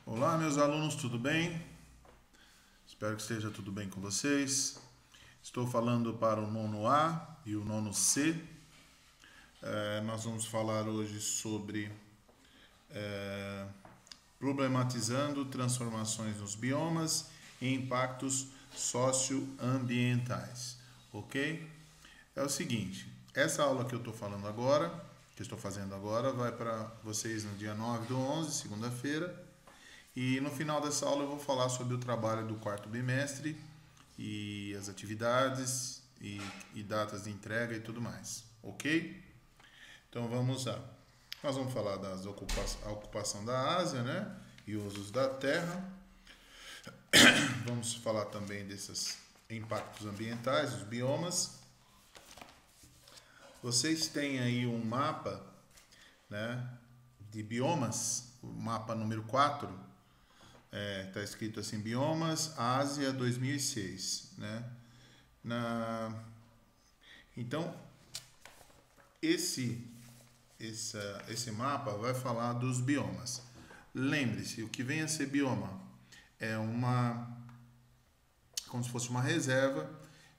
Olá, meus alunos, tudo bem? Espero que esteja tudo bem com vocês. Estou falando para o nono A e o nono C. Nós vamos falar hoje sobre problematizando transformações nos biomas e impactos socioambientais, ok? É o seguinte, essa aula que eu estou falando agora, que eu estou fazendo agora, vai para vocês no dia 9/11, segunda-feira. E no final dessa aula eu vou falar sobre o trabalho do quarto bimestre e as atividades e datas de entrega e tudo mais, ok? Então vamos lá. Nós vamos falar da ocupação da Ásia, né? E usos da terra. Vamos falar também desses impactos ambientais, os biomas. Vocês têm aí um mapa, né, de biomas, o mapa número 4. Tá escrito assim, Biomas Ásia 2006, né? Então, esse mapa vai falar dos biomas. Lembre-se, o que vem a ser bioma é como se fosse uma reserva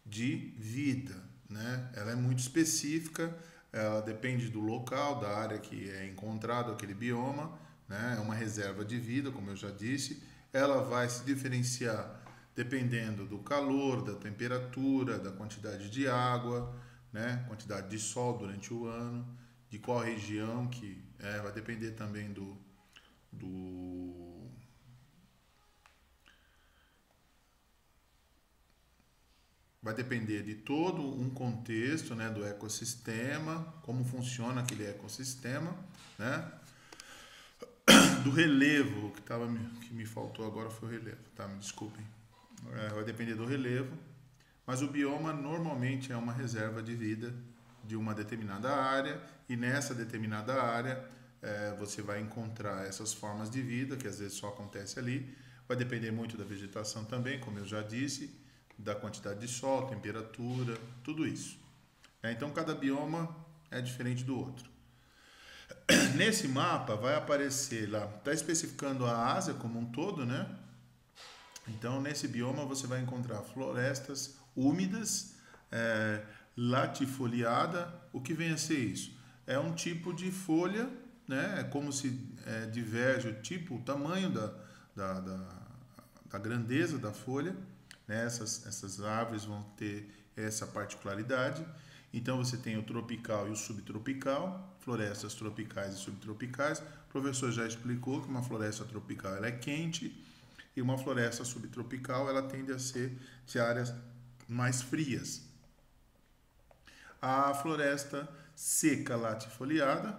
de vida, né? Ela é muito específica, ela depende do local, da área que é encontrado aquele bioma, né? É uma reserva de vida, como eu já disse. Ela vai se diferenciar dependendo do calor, da temperatura, da quantidade de água, né? Quantidade de sol durante o ano, de qual região que vai depender também do vai depender de todo um contexto, né, do ecossistema, como funciona aquele ecossistema, né? Do relevo, que me faltou agora foi o relevo, tá? Me desculpem. Vai depender do relevo, mas o bioma normalmente é uma reserva de vida de uma determinada área, e nessa determinada área você vai encontrar essas formas de vida, que às vezes só acontece ali. Vai depender muito da vegetação também, como eu já disse, da quantidade de sol, temperatura, tudo isso. Então cada bioma é diferente do outro. Nesse mapa vai aparecer lá, está especificando a Ásia como um todo, né? Então nesse bioma você vai encontrar florestas úmidas, latifoliada. O que vem a ser isso? É um tipo de folha, né? É como se diverge o tamanho da grandeza da folha, né? Essas árvores vão ter essa particularidade. Então você tem o tropical e o subtropical, florestas tropicais e subtropicais. O professor já explicou que uma floresta tropical ela é quente e uma floresta subtropical ela tende a ser de áreas mais frias. A floresta seca latifoliada,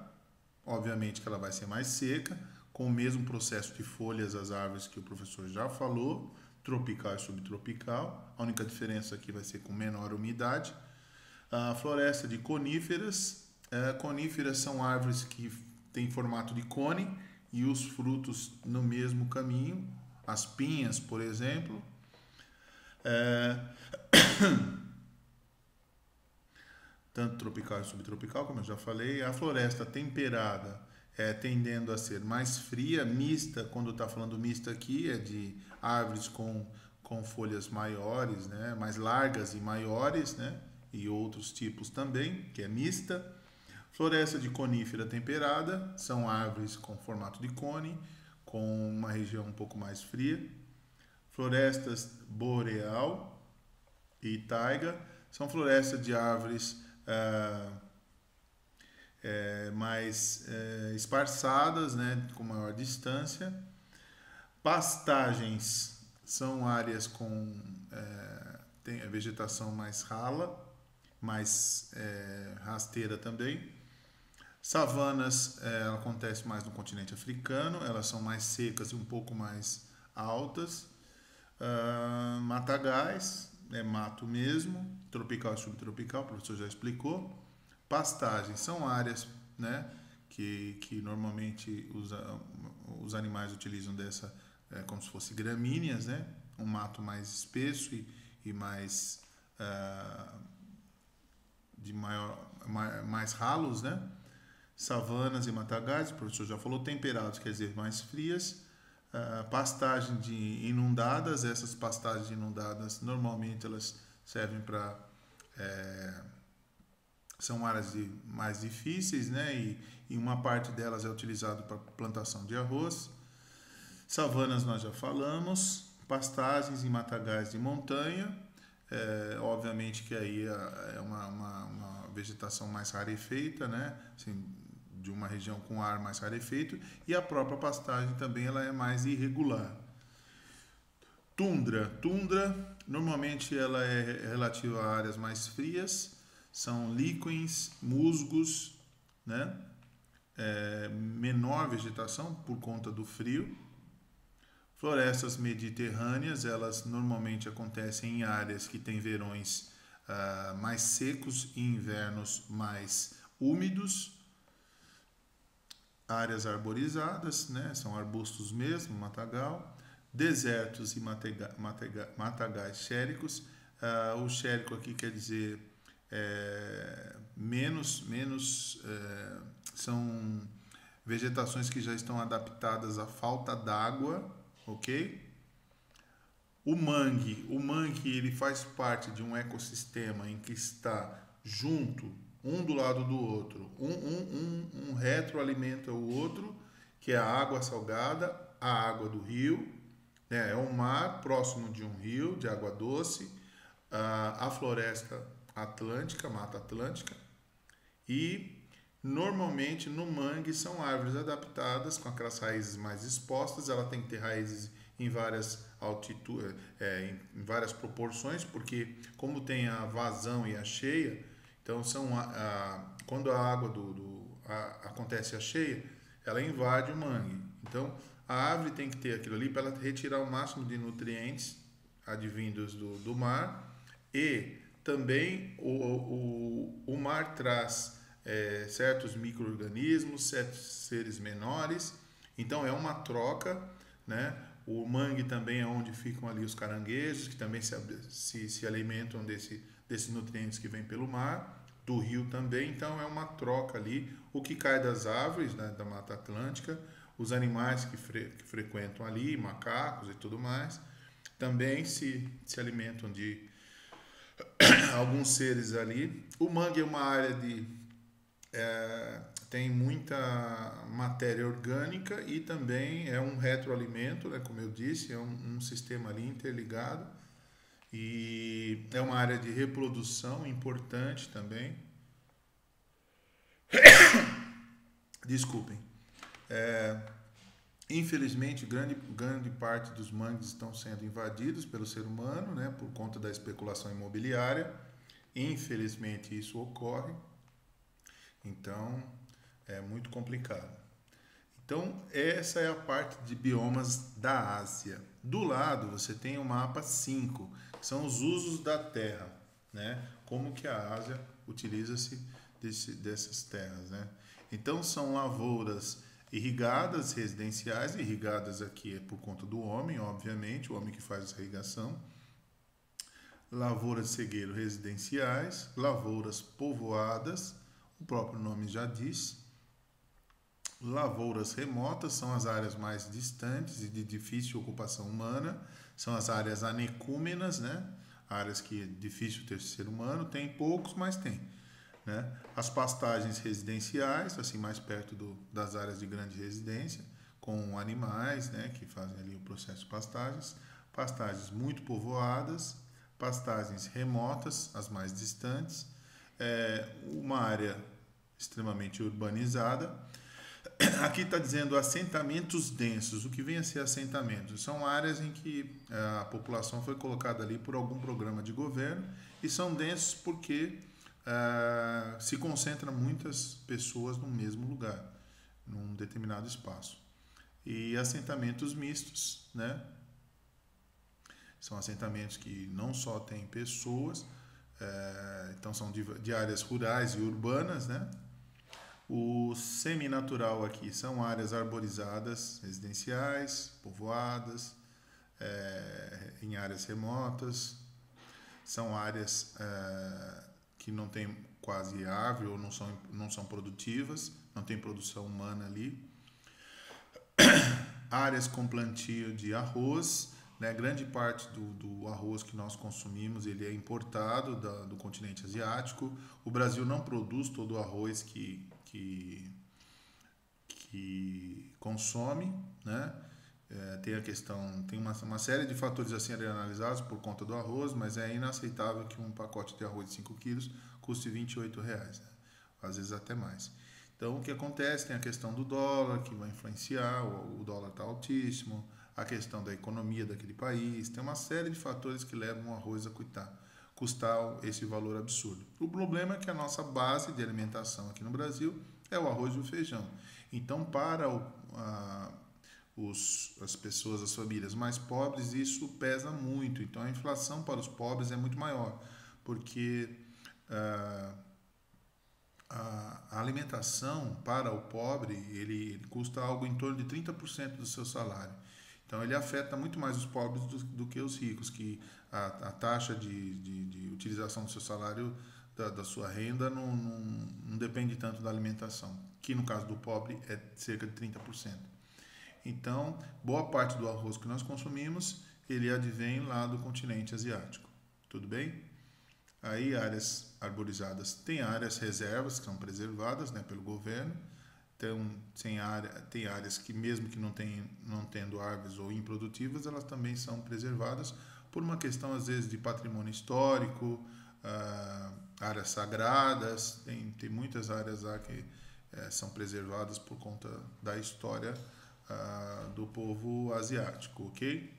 obviamente que ela vai ser mais seca, com o mesmo processo de folhas as árvores que o professor já falou, tropical e subtropical. A única diferença aqui vai ser com menor umidade. A floresta de coníferas. Coníferas são árvores que têm formato de cone e os frutos no mesmo caminho. As pinhas, por exemplo. Tanto tropical e subtropical, como eu já falei. A floresta temperada tendendo a ser mais fria, mista. Quando está falando mista aqui, é de árvores com folhas maiores, né? Mais largas e maiores, né? E outros tipos também, que é mista. Floresta de conífera temperada, são árvores com formato de cone, com uma região um pouco mais fria. Florestas boreal e taiga, são florestas de árvores mais esparçadas, né, com maior distância. Pastagens são áreas com tem a vegetação mais rala, mais rasteira também. Savanas acontece mais no continente africano, elas são mais secas e um pouco mais altas. Matagais, mato mesmo, tropical e subtropical, o professor já explicou. Pastagens são áreas, né, que normalmente os animais utilizam como se fosse gramíneas, né, um mato mais espesso e mais mais ralos, né? Savanas e matagais, o professor já falou. Temperados quer dizer mais frias. Pastagem de inundadas. Essas pastagens inundadas normalmente elas servem para são áreas mais difíceis, né? E uma parte delas é utilizada para plantação de arroz. Savanas nós já falamos. Pastagens e matagais de montanha. Obviamente que aí é uma vegetação mais rarefeita, né? Assim, de uma região com ar mais rarefeito, e a própria pastagem também ela é mais irregular. Tundra normalmente ela é relativa a áreas mais frias, são líquens, musgos, né? Menor vegetação por conta do frio. Florestas mediterrâneas, elas normalmente acontecem em áreas que têm verões mais secos e invernos mais úmidos. Áreas arborizadas, né? São arbustos mesmo, matagal. Desertos e matagais xéricos. O xérico aqui quer dizer são vegetações que já estão adaptadas à falta d'água, ok? O mangue ele faz parte de um ecossistema em que está junto, um do lado do outro, um retroalimenta o outro, que é a água salgada, a água do rio, né? É um mar próximo de um rio de água doce, a floresta atlântica, Mata Atlântica, e normalmente no mangue são árvores adaptadas com aquelas raízes mais expostas. Ela tem que ter raízes em várias altitudes, em várias proporções, porque como tem a vazão e a cheia, então quando a água acontece a cheia, ela invade o mangue. Então a árvore tem que ter aquilo ali para ela retirar o máximo de nutrientes advindos do mar, e também o mar traz certos micro-organismos, certos seres menores, então é uma troca, né? O mangue também é onde ficam ali os caranguejos, que também se alimentam desses nutrientes que vêm pelo mar, do rio também, então é uma troca ali, o que cai das árvores, né, da Mata Atlântica, os animais que frequentam ali, macacos e tudo mais, também se alimentam de alguns seres ali. O mangue é uma área tem muita matéria orgânica e também é um retroalimento, né, como eu disse, é um sistema ali interligado, e é uma área de reprodução importante também. Desculpem. Infelizmente, grande parte dos mangues estão sendo invadidos pelo ser humano, né, por conta da especulação imobiliária. Infelizmente, isso ocorre. Então, é muito complicado. Então, essa é a parte de biomas da Ásia. Do lado, você tem o mapa 5, que são os usos da terra, né? Como que a Ásia utiliza-se dessas terras, né? Então, são lavouras irrigadas, residenciais. Irrigadas aqui é por conta do homem, obviamente, o homem que faz essa irrigação. Lavouras de segueiro residenciais, lavouras povoadas, o próprio nome já diz. Lavouras remotas são as áreas mais distantes e de difícil ocupação humana, são as áreas anecúmenas, né? Áreas que é difícil ter ser humano, tem poucos, mas tem, né? As pastagens residenciais, assim mais perto das áreas de grande residência, com animais, né, que fazem ali o processo de pastagens. Pastagens muito povoadas, pastagens remotas, as mais distantes, uma área extremamente urbanizada. Aqui está dizendo assentamentos densos. O que vem a ser assentamentos? São áreas em que a população foi colocada ali por algum programa de governo, e são densos porque se concentram muitas pessoas no mesmo lugar, num determinado espaço. E assentamentos mistos, né? São assentamentos que não só têm pessoas, então são de áreas rurais e urbanas, né? O seminatural aqui são áreas arborizadas, residenciais, povoadas, em áreas remotas. São áreas que não tem quase árvore ou não são produtivas, não tem produção humana ali. Áreas com plantio de arroz, né? Grande parte do arroz que nós consumimos ele é importado do continente asiático. O Brasil não produz todo o arroz que consome, né? Tem a questão, tem uma série de fatores a serem analisados por conta do arroz, mas é inaceitável que um pacote de arroz de 5 quilos custe R$ 28, né? Às vezes até mais. Então, o que acontece? Tem a questão do dólar, que vai influenciar, o dólar está altíssimo, a questão da economia daquele país, tem uma série de fatores que levam o arroz a custar esse valor absurdo. O problema é que a nossa base de alimentação aqui no Brasil é o arroz e o feijão. Então, para as pessoas, as famílias mais pobres, isso pesa muito. Então, a inflação para os pobres é muito maior, porque a alimentação para o pobre, ele custa algo em torno de 30% do seu salário. Então, ele afeta muito mais os pobres do que os ricos, que a taxa de utilização do seu salário, da sua renda, não depende tanto da alimentação, que no caso do pobre é cerca de 30%. Então, boa parte do arroz que nós consumimos, ele advém lá do continente asiático. Tudo bem? Aí, áreas arborizadas, tem áreas reservas que são preservadas, né, pelo governo. Então, tem áreas que, mesmo que não tendo árvores ou improdutivas, elas também são preservadas por uma questão, às vezes, de patrimônio histórico, áreas sagradas. Tem muitas áreas lá que são preservadas por conta da história do povo asiático, ok?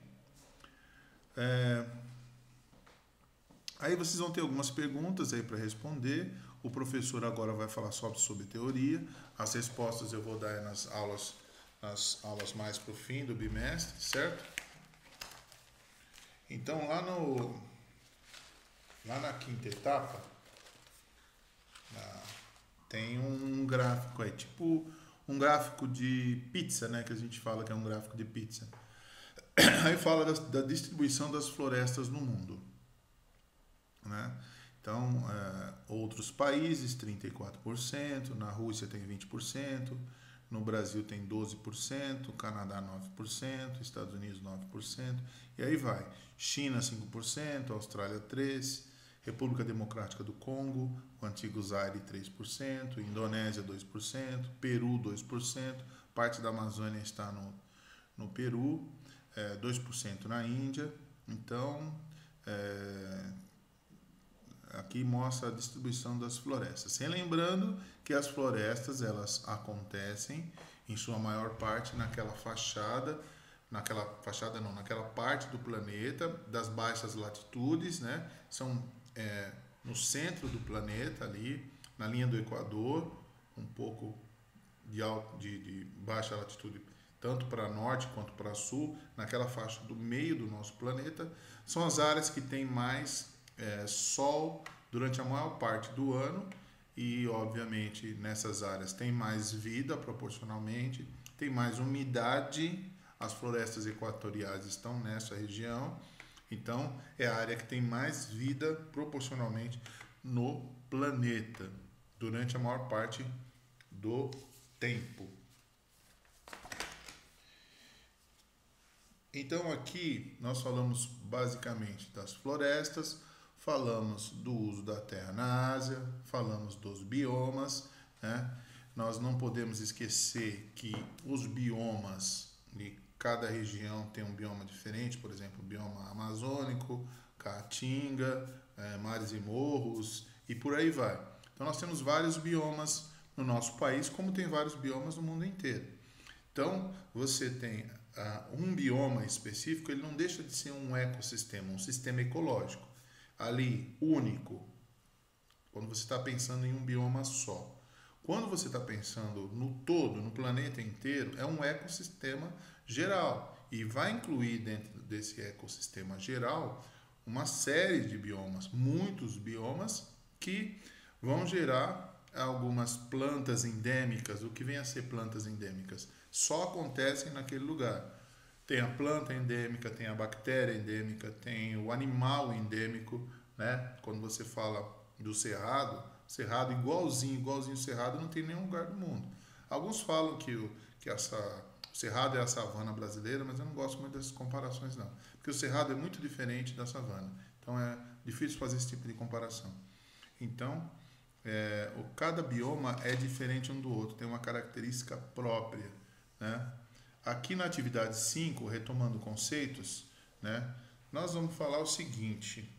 Aí vocês vão ter algumas perguntas aí para responder. O professor agora vai falar sobre teoria. As respostas eu vou dar nas aulas mais para o fim do bimestre, certo? Então, lá na quinta etapa, tem um gráfico aí, tipo um gráfico de pizza, né? Que a gente fala que é um gráfico de pizza. Aí fala da distribuição das florestas no mundo, né? Então, outros países, 34%, na Rússia tem 20%, no Brasil tem 12%, Canadá 9%, Estados Unidos 9%, e aí vai. China 5%, Austrália 3%, República Democrática do Congo, o antigo Zaire 3%, Indonésia 2%, Peru 2%, parte da Amazônia está no Peru, 2% na Índia. Então, aqui mostra a distribuição das florestas. Sem lembrando que as florestas elas acontecem em sua maior parte naquela parte do planeta das baixas latitudes, né? São no centro do planeta ali, na linha do Equador, um pouco de baixa latitude, tanto para norte quanto para sul, naquela faixa do meio do nosso planeta, são as áreas que têm mais sol durante a maior parte do ano e, obviamente, nessas áreas tem mais vida proporcionalmente, tem mais umidade, as florestas equatoriais estão nessa região, então é a área que tem mais vida proporcionalmente no planeta durante a maior parte do tempo. Então aqui nós falamos basicamente das florestas, falamos do uso da terra na Ásia, falamos dos biomas, né? Nós não podemos esquecer que os biomas de cada região tem um bioma diferente, por exemplo, o bioma amazônico, caatinga, mares e morros e por aí vai. Então nós temos vários biomas no nosso país, como tem vários biomas no mundo inteiro. Então você tem um bioma específico, ele não deixa de ser um ecossistema, um sistema ecológico, ali único, quando você está pensando em um bioma só. Quando você está pensando no todo, no planeta inteiro, é um ecossistema geral e vai incluir dentro desse ecossistema geral uma série de biomas, muitos biomas que vão gerar algumas plantas endêmicas. O que vem a ser plantas endêmicas? Só acontecem naquele lugar. Tem a planta endêmica, tem a bactéria endêmica, tem o animal endêmico, né? Quando você fala do cerrado igualzinho o cerrado não tem em nenhum lugar do mundo. Alguns falam que O Cerrado é a savana brasileira, mas eu não gosto muito dessas comparações não, porque o Cerrado é muito diferente da savana, então é difícil fazer esse tipo de comparação. Então, cada bioma é diferente um do outro, tem uma característica própria, né? Aqui na atividade 5, retomando conceitos, né, nós vamos falar o seguinte,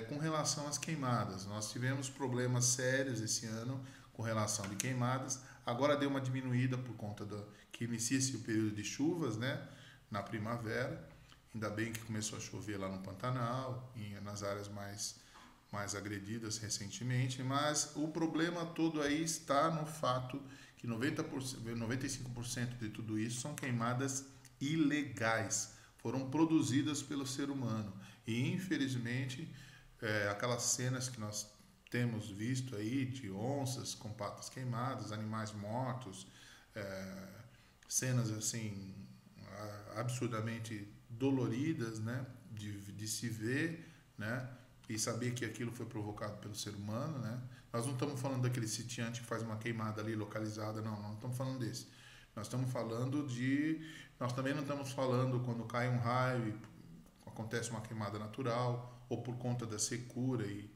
com relação às queimadas. Nós tivemos problemas sérios esse ano com relação de queimadas. Agora deu uma diminuída por conta que inicia-se o período de chuvas, né, na primavera. Ainda bem que começou a chover lá no Pantanal, nas áreas mais agredidas recentemente, mas o problema todo aí está no fato que 95% de tudo isso são queimadas ilegais, foram produzidas pelo ser humano. E infelizmente, aquelas cenas que nós temos visto aí de onças com patas queimadas, animais mortos, cenas assim absurdamente doloridas, né, de se ver, né, e saber que aquilo foi provocado pelo ser humano, né? Nós não estamos falando daquele sitiante que faz uma queimada ali localizada, não estamos falando desse. Nós estamos falando nós também não estamos falando quando cai um raio e acontece uma queimada natural, ou por conta da secura e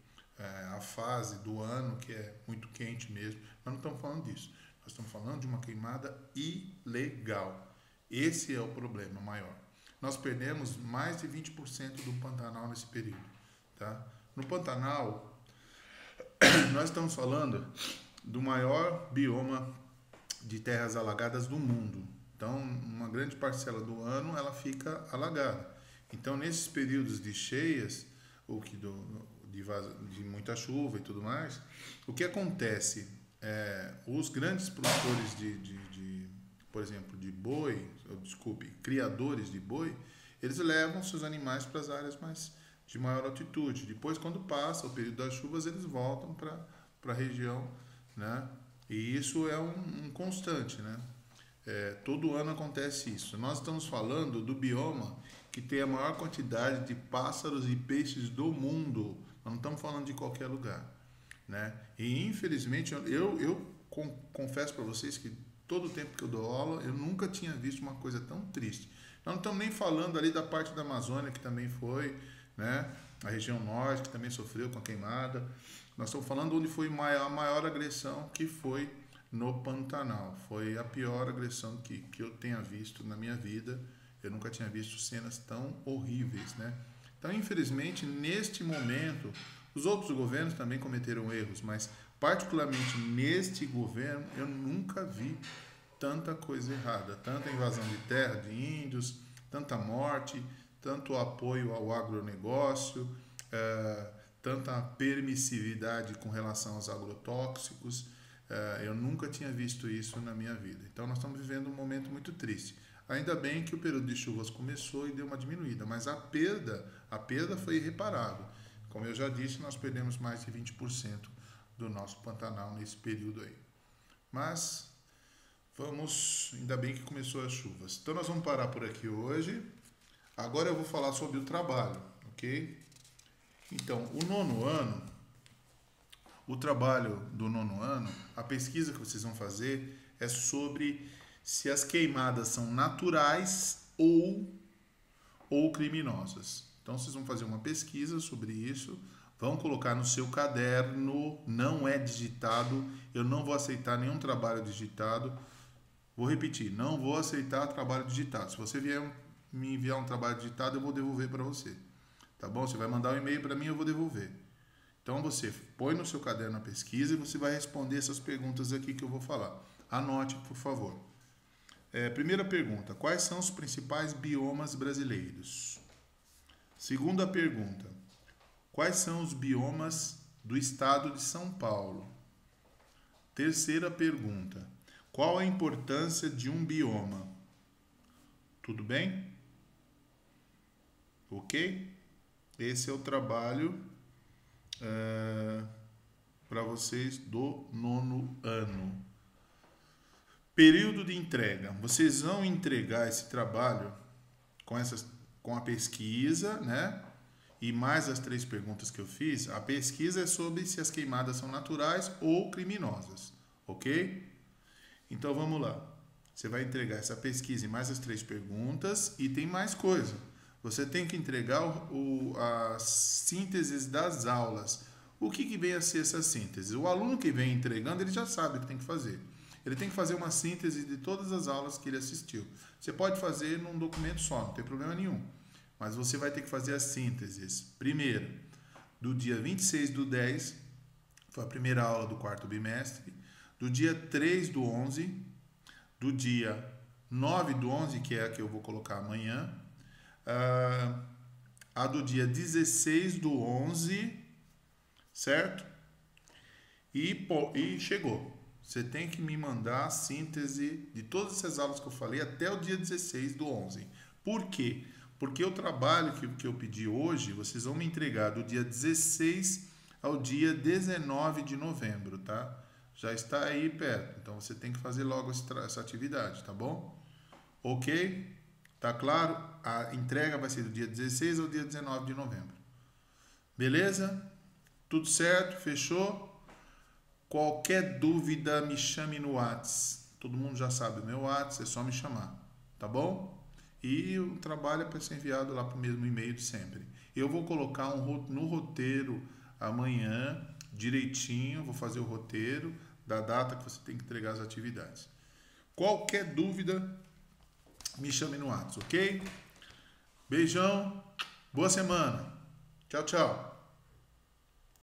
a fase do ano que é muito quente mesmo. Nós não estamos falando disso. Nós estamos falando de uma queimada ilegal. Esse é o problema maior. Nós perdemos mais de 20% do Pantanal nesse período. Tá? No Pantanal, nós estamos falando do maior bioma de terras alagadas do mundo. Então, uma grande parcela do ano ela fica alagada. Então, nesses períodos de cheias, ou de muita chuva e tudo mais, o que acontece? Os grandes produtores por exemplo, de boi, criadores de boi, eles levam seus animais para as áreas de maior altitude. Depois, quando passa o período das chuvas, eles voltam para a região, né? E isso é um constante, né? Todo ano acontece isso. Nós estamos falando do bioma que tem a maior quantidade de pássaros e peixes do mundo. Nós não estamos falando de qualquer lugar, né? E infelizmente eu confesso para vocês que todo o tempo que eu dou aula eu nunca tinha visto uma coisa tão triste. Nós não estamos nem falando ali da parte da Amazônia que também foi, né? A região norte que também sofreu com a queimada. Nós estamos falando onde foi a maior agressão, que foi no Pantanal. Foi a pior agressão que eu tenha visto na minha vida. Eu nunca tinha visto cenas tão horríveis, né? Então, infelizmente, neste momento, os outros governos também cometeram erros, mas particularmente neste governo, eu nunca vi tanta coisa errada, tanta invasão de terra de índios, tanta morte, tanto apoio ao agronegócio, tanta permissividade com relação aos agrotóxicos. Eu nunca tinha visto isso na minha vida. Então, nós estamos vivendo um momento muito triste. Ainda bem que o período de chuvas começou e deu uma diminuída, mas a perda foi irreparável. Como eu já disse, nós perdemos mais de 20% do nosso Pantanal nesse período aí. Mas ainda bem que começou as chuvas. Então nós vamos parar por aqui hoje. Agora eu vou falar sobre o trabalho, ok? Então, o trabalho do nono ano, a pesquisa que vocês vão fazer é sobre se as queimadas são naturais ou criminosas. Então, vocês vão fazer uma pesquisa sobre isso, vão colocar no seu caderno, não é digitado, eu não vou aceitar nenhum trabalho digitado. Vou repetir, não vou aceitar trabalho digitado. Se você vier me enviar um trabalho digitado, eu vou devolver para você. Tá bom? Você vai mandar um e-mail para mim, eu vou devolver. Então, você põe no seu caderno a pesquisa e você vai responder essas perguntas aqui que eu vou falar. Anote, por favor. Primeira pergunta, quais são os principais biomas brasileiros? Segunda pergunta, quais são os biomas do estado de São Paulo? Terceira pergunta, qual a importância de um bioma? Tudo bem? Ok? Esse é o trabalho para vocês do nono ano. Período de entrega. Vocês vão entregar esse trabalho com a pesquisa, né? E mais as 3 perguntas que eu fiz. A pesquisa é sobre se as queimadas são naturais ou criminosas, ok? Então vamos lá. Você vai entregar essa pesquisa e mais as 3 perguntas e tem mais coisa. Você tem que entregar as sínteses das aulas. O que vem a ser essa síntese? O aluno que vem entregando, ele já sabe o que tem que fazer. Ele tem que fazer uma síntese de todas as aulas que ele assistiu. Você pode fazer num documento só, não tem problema nenhum. Mas você vai ter que fazer as sínteses. Primeiro, do dia 26/10, foi a primeira aula do 4º bimestre. Do dia 3/11, do dia 9/11, que é a que eu vou colocar amanhã. A do dia 16/11, certo? E chegou. Você tem que me mandar a síntese de todas essas aulas que eu falei até o dia 16/11. Por quê? Porque o trabalho que eu pedi hoje, vocês vão me entregar do dia 16 ao dia 19 de novembro, tá? Já está aí perto. Então você tem que fazer logo essa atividade, tá bom? Ok? Tá claro? A entrega vai ser do dia 16 ao dia 19 de novembro. Beleza? Tudo certo? Fechou? Qualquer dúvida, me chame no WhatsApp. Todo mundo já sabe o meu WhatsApp, é só me chamar. Tá bom? E o trabalho é para ser enviado lá para o mesmo e-mail de sempre. Eu vou colocar no roteiro amanhã, direitinho, vou fazer o roteiro da data que você tem que entregar as atividades. Qualquer dúvida, me chame no WhatsApp, ok? Beijão, boa semana. Tchau, tchau.